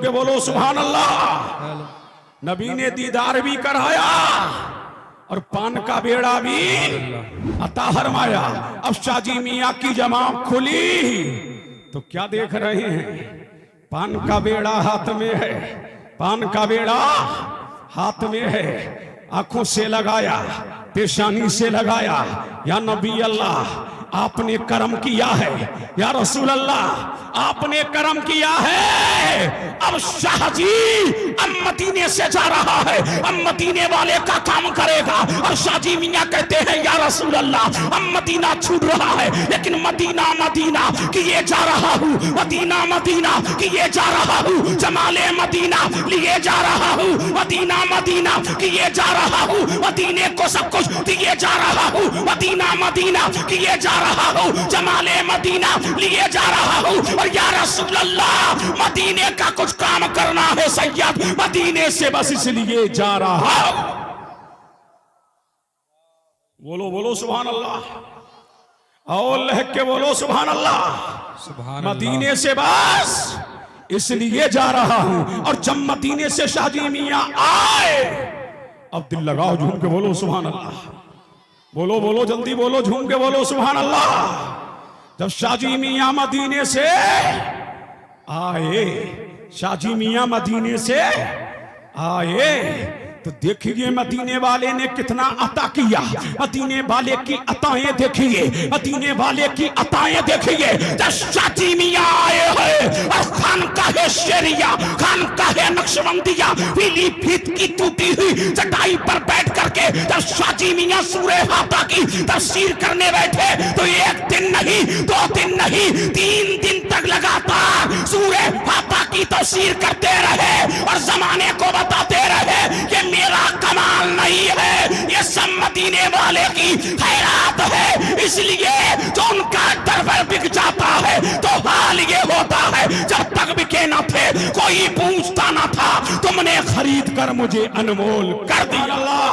के बोलो सुभान अल्लाह। नबी ने दीदार भी कराया और पान का बेड़ा भी अता फरमाया। अब शाजी मियाँ की जमात खुली तो क्या देख रहे हैं? पान का बेड़ा हाथ में है, पान का बेड़ा हाथ में है। आंखों से लगाया, पेशानी से लगाया, या नबी अल्लाह आपने कर्म किया है, या रसूल अल्लाह आपने कर्म किया है। अब शाहजी अब मदीने से जा रहा है, अब मदीने वाले का काम करेगा। और शाहजी मियाँ कहते हैं या रसूल अल्लाह अब मदीना छूट रहा है, लेकिन मदीना मदीना किए जा रहा हूँ, मदीना मदीना किए जा रहा हूँ, जमाले मदीना लिए जा रहा हूँ, मदीना मदीना किए जा रहा हूँ, मदीने को सब कुछ दिए जा रहा हूँ, मदीना मदीना किए जा रहा हूँ, जमाले मदीना लिए जा रहा हूँ। और या रसूल अल्लाह मदीने का कुछ काम करना है सैयद, मदीने से बस इसलिए जा रहा हूँ। बोलो बोलो सुभान अल्लाह, और लह के बोलो सुभान अल्लाह। मदीने से बस इसलिए जा रहा हूं। और जब मदीने से शाहजी मियाँ आए, अब दिल लगाओ, झूम के बोलो सुभान अल्लाह। बोलो बोलो जल्दी बोलो, झूम के बोलो सुभान अल्लाह। जब शाहजी मियाँ मदीने से आए, शाहजी मियाँ मदीने से आए तो देखिए मदीने वाले ने कितना अता किया। मदीने वाले की अताएं देखिए, मदीने वाले की अताएं देखिए। जब शाहजी मियाँ आए हैं और खानकाहे शेरिया, खानकाहे नक्शबंदिया पीली फीत की टूटी हुई चटाई पर बैठ करके जब शाहजी मियाँ सूरे फातिहा की तफसीर करने बैठे तो एक दिन नहीं, 2 दिन नहीं, 3 दिन तक लगातार सूरे फातिहा की तफसीर करते रहे और जमाने को बताते रहे कि मेरा कमाल नहीं है, ये सब मदीने वाले की खैरात है। इसलिए जो उनका दरबार बिक जाता है तो हाल ये होता है, जब तक बिके न थे कोई पूछता न था, तुमने खरीद कर मुझे अनमोल कर दिया। अल्लाह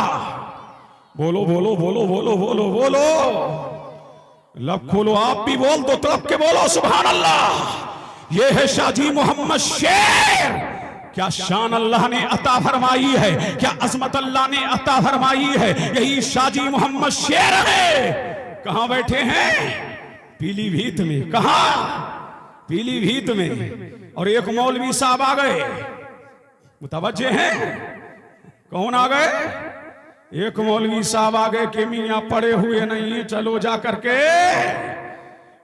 बोलो बोलो बोलो बोलो बोलो बोलो, लब खोलो, आप भी बोल दो, तलब के बोलो सुभान अल्लाह। ये है शाहजी मोहम्मद शेर। क्या शान अल्लाह ने अता फरमाई है, क्या अजमत अल्लाह ने अता फरमाई है, यही शाहजी मोहम्मद शेर है। कहां बैठे हैं? पीलीभीत में। कहां? पीलीभीत में। और एक मौलवी साहब आ गए, मुतवज्जे हैं? कौन आ गए? एक मौलवी साहब आ गए कि मियाँ पड़े हुए नहीं है, चलो जा करके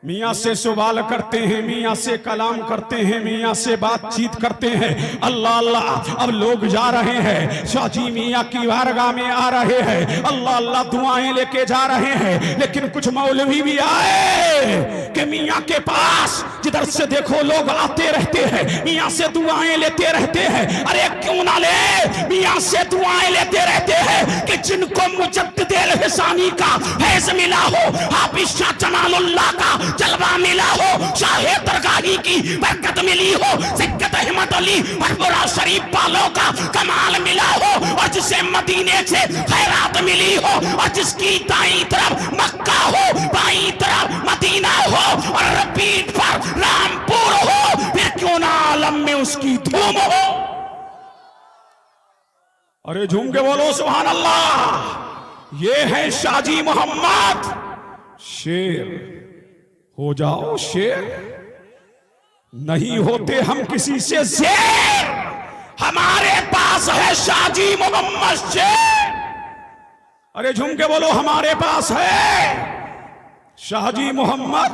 मियाँ से सवाल करते हैं, मियाँ से कलाम करते हैं, मियाँ से बातचीत करते हैं। अल्लाह अल्लाह, अब लोग जा रहे हैं, शाहजी मियाँ की बारगाह में आ रहे हैं, अल्लाह अल्लाह दुआएं लेके जा रहे हैं। लेकिन कुछ मौलवी भी आए कि मियाँ के पास जिधर से देखो लोग आते रहते हैं, मियाँ से दुआएं लेते रहते हैं। अरे क्यों ना ले, मियाँ से दुआएं लेते रहते हैं कि जिनको मुजद्दिद अल-हिसानी का फैज़ मिला हो, हाफिज शाह जमालुल्लाह का जलवा मिला हो, शाहे दरगाही की बरकत मिली हो, सिक्कत अहमद अली भरपुरा शरीफ वालों का कमाल मिला हो, और जिसे मदीने से खैरात मिली हो, और जिसकी दाईं तरफ मक्का हो, बाईं तरफ मदीना हो, और पीठ पर रामपुर हो, फिर क्यों ना आलम में उसकी धूम हो। अरे झूम के बोलो सुभान अल्लाह। ये है शाहजी मोहम्मद शेर। हो जाओ शेर, नहीं होते हम किसी से शेर, हमारे पास है शाहजी मोहम्मद शेर। अरे झूम के बोलो, हमारे पास है शाहजी मोहम्मद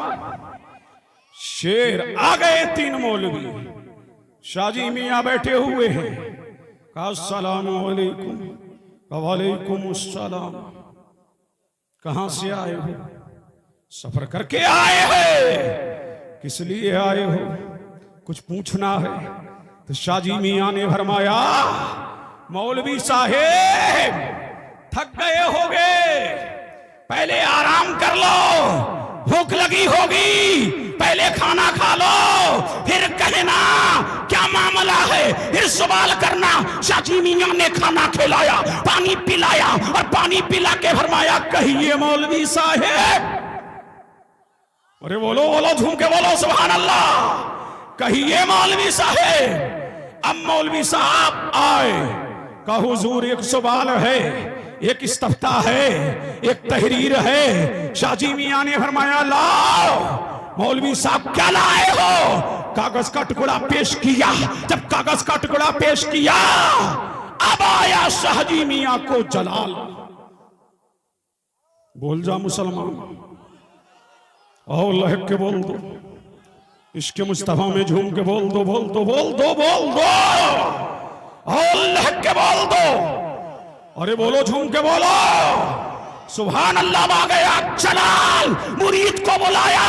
शेर। आ गए 3 मौलवी, शाहजी मियाँ बैठे हुए हैं। अस्सलाम वालेकुम। वालेकुम अस्सलाम। कहां से आए हो? सफर करके आए हैं। किस लिए आए हो? कुछ पूछना है? तो शाहजी मियाँ ने फरमाया, मौलवी साहेब थक गए होगे, पहले आराम कर लो, भूख लगी होगी, पहले खाना खा लो, फिर कहना क्या मामला है, फिर सवाल करना। शाहजी मियाँ ने खाना खिलाया, पानी पिलाया, और पानी पिला के फरमाया, कहिए मौलवी साहेब। बोलो बोलो, झूम के बोलो सुभान अल्लाह। कहिए मौलवी साहेब, अब अब मौलवी साहब आए, कहा हुजूर एक सवाल है, एक इस्तफ्ता है, एक तहरीर है। शाजी मियां ने फरमाया लाओ। मौलवी साहब क्या लाए हो? कागज का टुकड़ा पेश किया। जब कागज का टुकड़ा पेश किया, अब आया शाहजी मियां को जलाल। बोल जा मुसलमान, और लहक के बोल दो, इसके मुस्तफा में झूम के बोल दो, बोल दो, बोल दो, बोल दो, और लहक के बोल दो। अरे बोलो, झूम के बोलो, सुभान अल्लाह। आ गया जलाल, मुरीद को बुलाया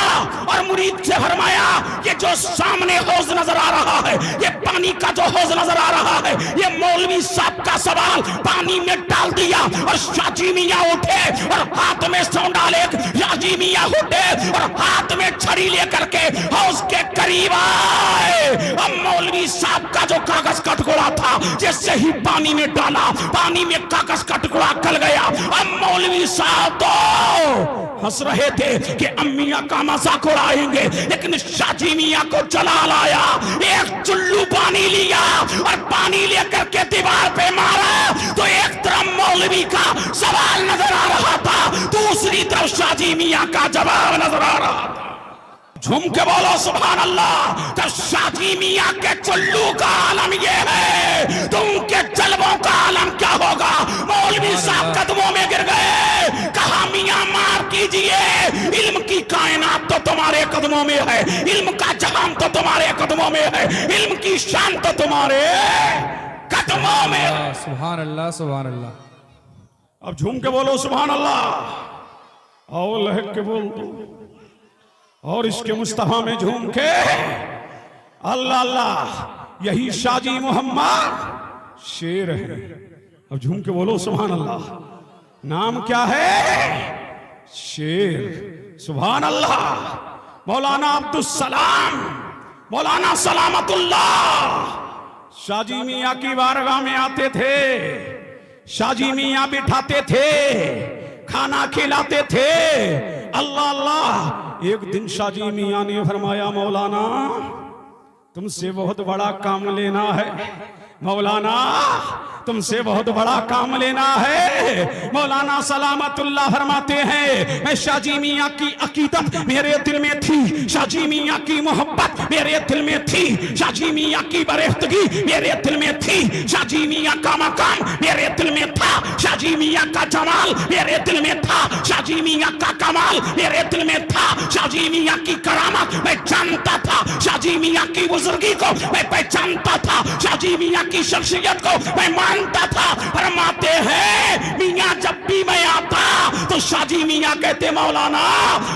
और मुरीद से फरमाया ये जो सामने हौज नजर आ रहा है, ये पानी का जो हौज नजर आ रहा है, ये मौलवी साहब का सवाल पानी में डाल दिया। और शाजी मियां उठे और हाथ में सौं डाले, शाजी मियां उठे और हाथ में छड़ी लेकर के हौज के करीब आए। अब मौलवी साहब का जो कागज का टुकड़ा था, जैसे ही पानी में डाला, पानी में कागज का टुकड़ा गल गया। अब मौलवी साहब तो हंस रहे थे कि अम्मिया का मजाक उड़ाएंगे, लेकिन शाजी मियां को जला लाया। एक चुल्लू पानी लिया और पानी लेकर के दीवार पे मारा, तो एक तरफ मौलवी का सवाल नजर आ रहा था, दूसरी तरफ शाजी मियां का जवाब नजर आ रहा था। झूम के बोलो सुभान अल्लाह। तो शाजी मियां के चुल्लू का आलम ये है, तो उनके जलवों का आलम क्या होगा? मौलवी साहब कदमों में गिर गए, कहा मियां माफ कीजिए, इल्म की कायनात तो तुम्हारे कदमों में है, इल्म का जहान तो तुम्हारे कदमों में है, इल्म की शान तो तुम्हारे कदमों में है। सुभान अल्लाह, सुभान अल्लाह। अब झूम के बोलो सुभान अल्लाह, और लहक के बोल दो, और इसके मुस्तफा में झूम के अल्लाह अल्लाह। यही शाजी मोहम्मद शेर है। अब झूम के बोलो सुभान अल्लाह। नाम क्या है? शेर। सुभान अल्लाह। मौलाना अब्दुल सलाम, मौलाना सलामतुल्लाह शाजी मियां की बारगाह में आते थे, शाजी मियां बिठाते थे, खाना खिलाते थे। अल्लाह अल्लाह। एक दिन शाजी मियां ने फरमाया मौलाना तुमसे बहुत बड़ा काम लेना है, मौलाना तुमसे बहुत बड़ा काम लेना है। मौलाना सलामतुल्लाह फरमाते हैं मैं शाजी मियां की अकीदत मेरे दिल में थी, शाजी मियां की मोहब्बत मेरे दिल में थी, शाजी मियां की बरेफ्तगी मेरे दिल में थी, शाजी मियां का मकाम मेरे दिल में था, शाजी मियां का जमाल मेरे दिल में था, शाजी मियां का कमाल मेरे दिल में था, शाजी मियां की करामत मैं जानता था, शाजी मियां की बुजुर्गी को मैं पहचानता था, शाजी मियां की शख्सियत को मैं मानता था। फरमाते हैं मियां जब भी मैं आता तो शाजी मियां कहते मौलाना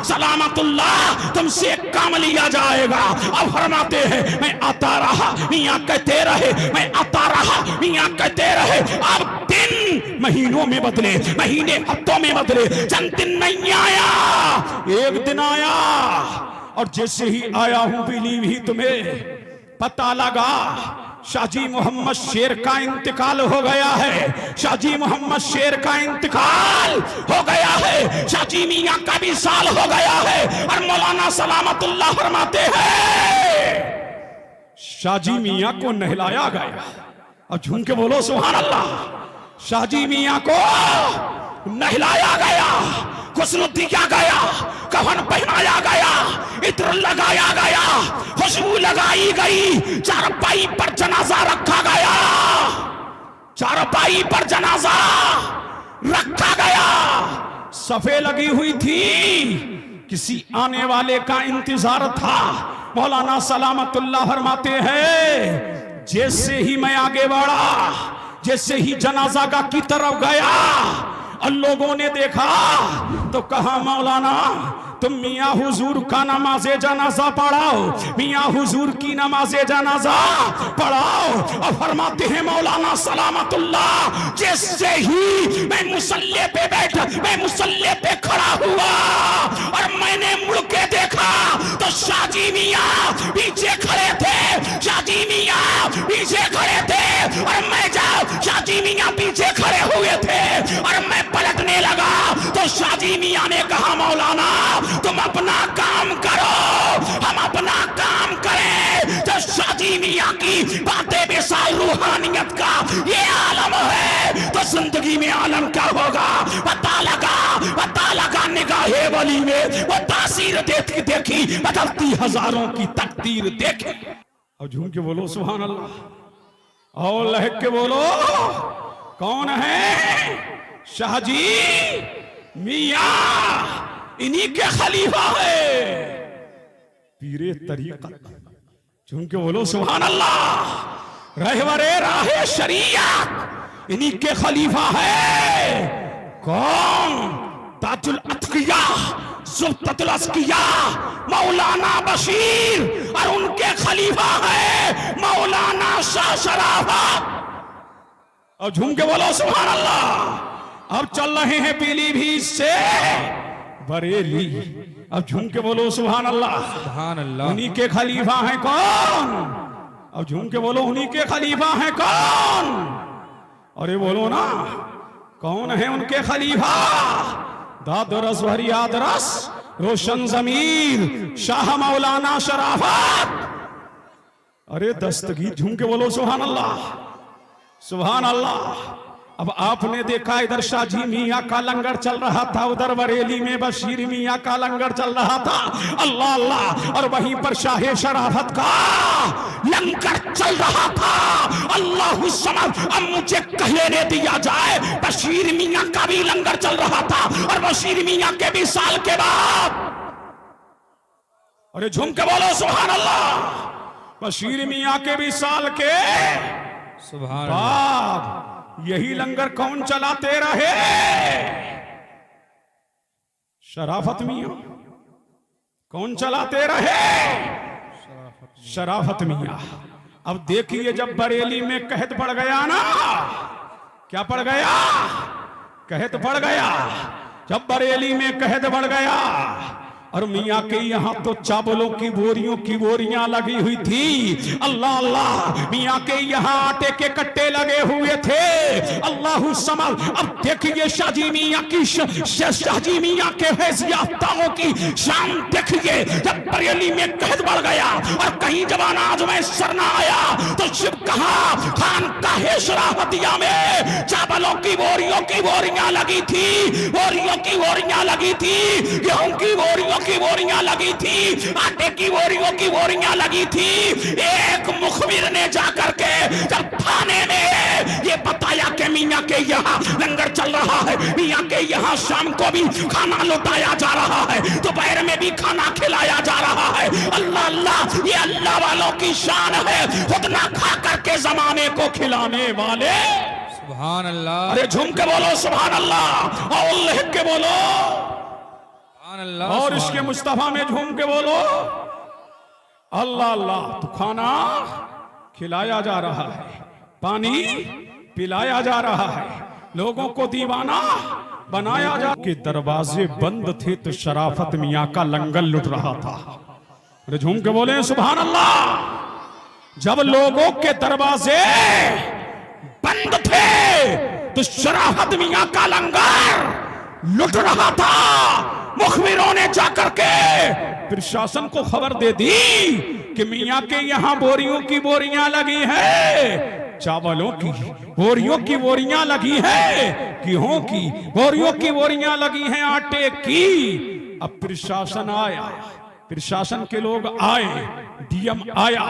सलामतुल्लाह तुमसे एक काम लिया जाएगा। अब फरमाते हैं मैं आता रहा, मियां कहते रहे, मैं आता रहा, मियां कहते रहे। अब दिन महीनों में बदले, महीने हफ्तों में बदले, चंद दिन नहीं आया, एक दिन आया। और जैसे ही आया हूं बिलीव ही तुम्हें पता लगा शाजी मोहम्मद शेर का इंतकाल हो गया है, शाजी मोहम्मद शेर का इंतकाल हो गया है, शाजी मियां का भी साल हो गया है। और मौलाना सलामतुल्लाह फरमाते हैं शाजी मियां को नहलाया गया। और झूम के बोलो सुभान अल्लाह। शाजी मियां को नहलाया गया, गुस्ल दिया गया, कफन पहनाया गया, इत्र लगाया गया, खुशबू लगाई गई, चारपाई पर जनाजा रखा गया, चारपाई पर जनाजा रखा गया। सफे लगी हुई थी, किसी आने वाले का इंतजार था। मौलाना सलामतुल्लाह फरमाते हैं जैसे ही मैं आगे बढ़ा, जैसे ही जनाजा का की तरफ गया और लोगों ने देखा तो कहा मौलाना तुम मियां हुजूर का नमाज़े जनाजा पढ़ाओ, मियां हुजूर की नमाज़े जनाजा पढ़ाओ। और फरमाते हैं मौलाना सलामतुल्लाह जैसे ही मैं मुसल्ले पे बैठा, मैं मुसल्ले पे खड़ा हुआ और मैंने मुड़ के देखा तो शाजी मियां पीछे खड़े थे, शाजी मियां पीछे खड़े थे। और मैं जब शाजी मियां पीछे खड़े हुए थे और मैं पलटने लगा तो शाजी मियां ने कहा मौलाना तुम अपना काम करो, हम अपना काम करें। तो शाजी मियां की बातें बेसाल कायनात का ये आलम है तो जिंदगी में आलम क्या होगा। पता लगा निगाहे वली में वो तासीर देखी बदलती हजारों की तकदीर देखे। और झूम के बोलो सुभान अल्लाह और लहक के बोलो कौन है शाहजी मियां, इन्हीं के खलीफा है पीरे तरीकत। झूम के बोलो सुभान अल्लाह। रहबरे राहे शरीयत इन्हीं के खलीफा है कौन। ताजुल अतकिया जुब्ततुल अस्किया मौलाना बशीर और उनके खलीफा है मौलाना शाह शराफत। और झूम के बोलो सुभान अल्लाह। अब चल रहे हैं पीलीभीत से बरेली। अब झूम के बोलो सुभान अल्लाह। सुभान अल्लाह। उन्हीं के खलीफा हैं कौन। अब झूम के बोलो उन्हीं के खलीफा हैं कौन। अरे बोलो ना कौन है उनके खलीफा। दादरस वरियादरस रोशन जमीर शाह मौलाना शराफत। अरे दस्तगीर झूम के बोलो सुभान अल्लाह सुभान अल्लाह। अब आपने देखा इधर शाहजी मियां का लंगर चल रहा था, उधर बरेली में बशीर मियां का लंगर चल रहा था। अल्लाह अल्लाह। और वहीं पर शाह शराफत का लंगर चल रहा था। अल्लाह समझ। अब मुझे कहने दिया जाए बशीर मियां का भी लंगर चल रहा था और बशीर मियां के भी साल के बाद। अरे झूम के बोलो सुभान अल्लाह। बशीर मियां के भी साल के सुभान बाद यही लंगर कौन चलाते रहे। शराफत मियां। कौन चलाते रहे शराफत मियां। अब देखिए जब बरेली में कहत पड़ गया ना, क्या पड़ गया कहत पड़ गया। जब बरेली में कहत पड़ गया और मियां के यहाँ तो चावलों की बोरियां लगी हुई थी। अल्लाह अल्लाह। मियां के यहाँ आटे के कट्टे लगे हुए थे। अल्लाह समझ। अब देखिए शाहजी मियां की शाहजी मियां के हैसियतों की शान देखिए। जब बरेली में कहत बढ़ गया और कहीं जब अनाज में सर न आया तो शिव कहा खान का है शराफतिया में चावलों की बोरियां लगी थी। बोरियां लगी थी। गेहूं की बोरियां लगी थी। आटे की बोरियां लगी थी। एक मुखबिर ने जाकर के जब थाने में ये बताया कि मियां के यहाँ लंगर चल रहा है, मियां के यहाँ शाम को भी खाना लुटाया जा रहा है, दोपहर में भी खाना खिलाया जा रहा है। अल्लाह अल्लाह। ये अल्लाह वालों की शान है, खुद ना खा करके जमाने को खिलाने वाले। सुभान अल्लाह। अरे झूम के बोलो सुभान अल्लाह और लिख के बोलो और इसके मुस्तफा में झूम के बोलो अल्लाह अल्लाह। तो खाना खिलाया जा रहा है, पानी पिलाया जा रहा है, लोगों को दीवाना बनाया जा। के दरवाजे बंद थे तो शराफत मियां का लंगर लुट रहा था। अरे झूम के बोले सुभान अल्लाह। जब लोगों के दरवाजे बंद थे तो शराफत मियां का लंगर लुट रहा था। मुखबिरों ने जाकर के प्रशासन को खबर दे दी कि मियां के यहाँ बोरियां लगी है, चावलों की बोरियां लगी है, गेहूं की बोरियां लगी हैं, आटे की। अब प्रशासन आया, प्रशासन के लोग आए, डीएम आया,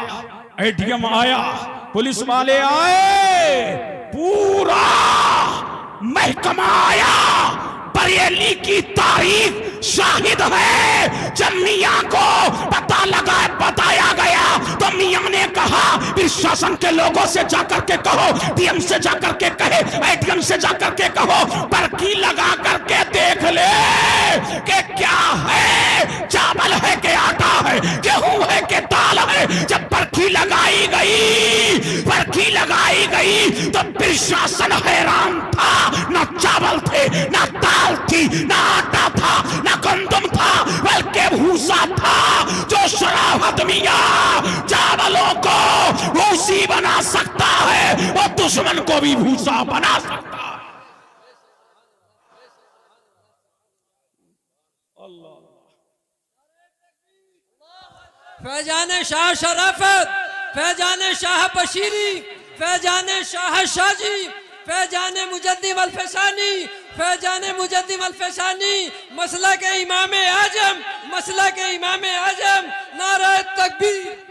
एडीएम आया, पुलिस वाले आए, पूरा महकमा आया। बरेली की तारीख शाहिद है। जब मियां को बताया गया तो मियां ने कहा प्रशासन के लोगों से जाकर के कहो, डीएम से जाकर के कहे, एडीएम से जाकर के कहो, पर्ची लगा करके देख ले कि क्या है, चावल है कि आटा है, गेहूं है कि दाल है। जब पर्ची लगाई गई तो प्रशासन हैरान था। ना चावल थे, ना दाल थी, ना आटा था, ना गंदम था, बल्कि भूसा था। जो शराफत मियां चावलों को भूसी बना सकता है वो दुश्मन को भी भूसा बना सकता है। फैजान शाह शराफत, फैजान शाह बशीरी, फैजान शाह शाजी, फैजान मुजद्दिम अल-फसानी, फैजान मुजद्दिम अल-फसानी, मसला के इमाम आजम, मसला के इमाम आजम, नारा तकबीर।